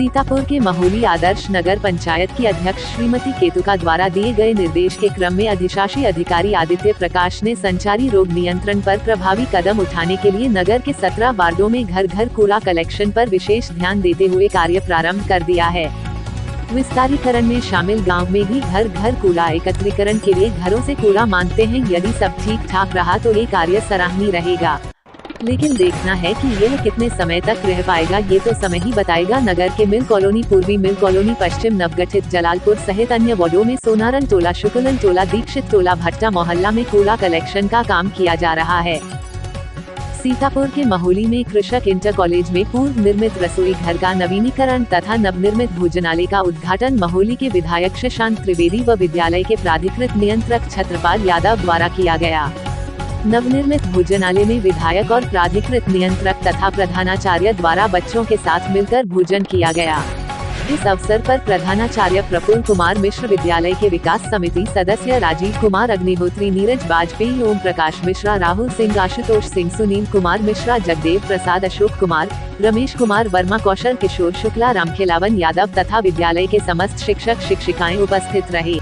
सीतापुर के महोली आदर्श नगर पंचायत की अध्यक्ष श्रीमती केतुका द्वारा दिए गए निर्देश के क्रम में अधिशासी अधिकारी आदित्य प्रकाश ने संचारी रोग नियंत्रण पर प्रभावी कदम उठाने के लिए नगर के 17 वार्डों में घर घर कूड़ा कलेक्शन पर विशेष ध्यान देते हुए कार्य प्रारंभ कर दिया है। विस्तारीकरण में शामिल गांव में भी घर घर कूड़ा एकत्रीकरण के लिए घरों से कूड़ा मांगते हैं। यदि सब ठीक ठाक रहा तो ये कार्य सराहनीय रहेगा, लेकिन देखना है कि यह कितने समय तक रह पाएगा, ये तो समय ही बताएगा। नगर के मिल कॉलोनी, पूर्वी मिल कॉलोनी, पश्चिम नवगठित जलालपुर सहित अन्य वार्डों में सोनारन टोला, शुक्लन टोला, दीक्षित टोला, भट्टा मोहल्ला में कूड़ा कलेक्शन का काम किया जा रहा है। सीतापुर के महोली में कृषक इंटर कॉलेज में पूर्व निर्मित रसोई घर का नवीनीकरण तथा नवनिर्मित भोजनालय का उद्घाटन महोली के विधायक शशांक त्रिवेदी व विद्यालय के प्राधिकृत नियंत्रक छत्रपाल यादव द्वारा किया गया। नवनिर्मित भोजनालय में विधायक और प्राधिकृत नियंत्रक तथा प्रधानाचार्य द्वारा बच्चों के साथ मिलकर भोजन किया गया। इस अवसर पर प्रधानाचार्य प्रफुल्ल कुमार मिश्र, विद्यालय के विकास समिति सदस्य राजीव कुमार अग्निहोत्री, नीरज वाजपेयी, ओम प्रकाश मिश्रा, राहुल सिंह, आशुतोष सिंह, सुनील कुमार मिश्रा, जगदेव प्रसाद, अशोक कुमार, रमेश कुमार वर्मा, कौशल किशोर शुक्ला, रामखेलावन यादव तथा विद्यालय के समस्त शिक्षक शिक्षिकाएं उपस्थित रहे।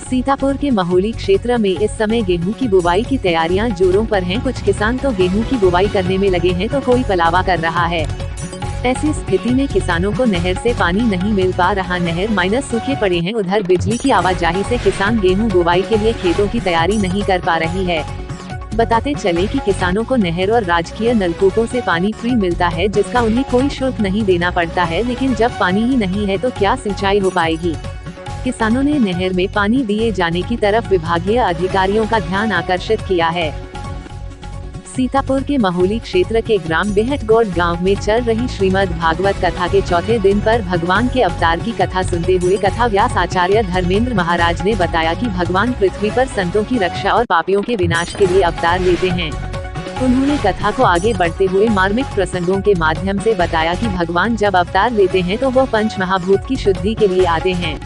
सीतापुर के महोली क्षेत्र में इस समय गेहूं की बुवाई की तैयारियां जोरों पर हैं। कुछ किसान तो गेहूं की बुवाई करने में लगे हैं तो कोई पलावा कर रहा है। ऐसी स्थिति में किसानों को नहर से पानी नहीं मिल पा रहा, नहर माइनस सूखे पड़े हैं। उधर बिजली की आवाजाही से किसान गेहूं बुवाई के लिए खेतों की तैयारी नहीं कर पा रही है। बताते चले कि किसानों को नहर और राजकीय नलकूपों से पानी फ्री मिलता है, जिसका उन्हें कोई शुल्क नहीं देना पड़ता है, लेकिन जब पानी ही नहीं है तो क्या सिंचाई हो पाएगी। किसानों ने नहर में पानी दिए जाने की तरफ विभागीय अधिकारियों का ध्यान आकर्षित किया है। सीतापुर के महोली क्षेत्र के ग्राम बेहटगौड़ गांव में चल रही श्रीमद् भागवत कथा के चौथे दिन पर भगवान के अवतार की कथा सुनते हुए कथा व्यास आचार्य धर्मेंद्र महाराज ने बताया कि भगवान पृथ्वी पर संतों की रक्षा और पापियों के विनाश के लिए अवतार लेते हैं। उन्होंने कथा को आगे बढ़ते हुए मार्मिक प्रसंगों के माध्यम से बताया कि भगवान जब अवतार लेते हैं तो वो पंच महाभूत की शुद्धि के लिए आते हैं।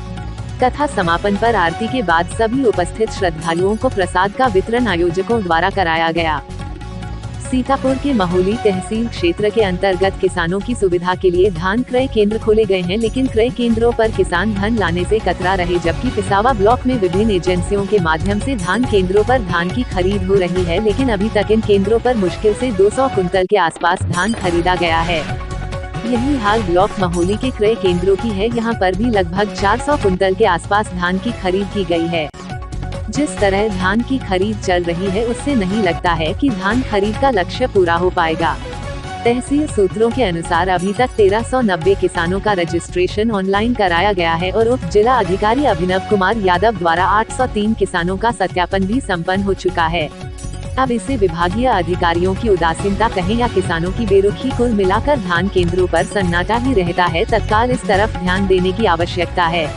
कथा समापन पर आरती के बाद सभी उपस्थित श्रद्धालुओं को प्रसाद का वितरण आयोजकों द्वारा कराया गया। सीतापुर के महोली तहसील क्षेत्र के अंतर्गत किसानों की सुविधा के लिए धान क्रय केंद्र खोले गए हैं, लेकिन क्रय केंद्रों पर किसान धन लाने से कतरा रहे, जबकि पिसावा ब्लॉक में विभिन्न एजेंसियों के माध्यम से धान केंद्रों पर धान की खरीद हो रही है, लेकिन अभी तक इन केंद्रों पर मुश्किल से 200 कुंतल के आसपास धान खरीदा गया है। यही हाल ब्लॉक महोली के क्रय केंद्रों की है। यहाँ पर भी लगभग 400 कुंतल के आसपास धान की खरीद की गई है। जिस तरह धान की खरीद चल रही है, उससे नहीं लगता है कि धान खरीद का लक्ष्य पूरा हो पाएगा। तहसील सूत्रों के अनुसार अभी तक 1390 किसानों का रजिस्ट्रेशन ऑनलाइन कराया गया है और उप जिला अधिकारी अभिनव कुमार यादव द्वारा 803 किसानों का सत्यापन भी संपन्न हो चुका है। अब इसे विभागीय अधिकारियों की उदासीनता कहें या किसानों की बेरुखी, कुल मिलाकर धान केंद्रों पर सन्नाटा ही रहता है। तत्काल इस तरफ ध्यान देने की आवश्यकता है।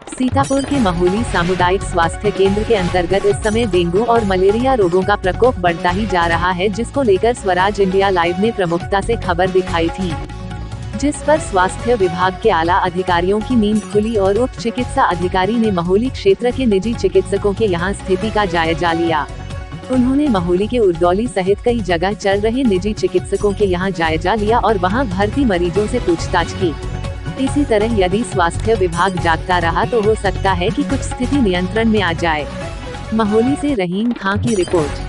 सीतापुर के महोली सामुदायिक स्वास्थ्य केंद्र के अंतर्गत इस समय डेंगू और मलेरिया रोगों का प्रकोप बढ़ता ही जा रहा है, जिसको लेकर स्वराज इंडिया लाइव ने प्रमुखता से खबर दिखाई थी, जिस पर स्वास्थ्य विभाग के आला अधिकारियों की नींद खुली और उप चिकित्सा अधिकारी ने महोली क्षेत्र के निजी चिकित्सकों के यहां स्थिति का जायजा लिया। उन्होंने महोली के उर्दौली सहित कई जगह चल रहे निजी चिकित्सकों के यहां जायजा लिया और वहां भर्ती मरीजों से पूछताछ की। इसी तरह यदि स्वास्थ्य विभाग जागता रहा तो हो सकता है कि कुछ स्थिति नियंत्रण में आ जाए। महोली से रहीम खां की रिपोर्ट।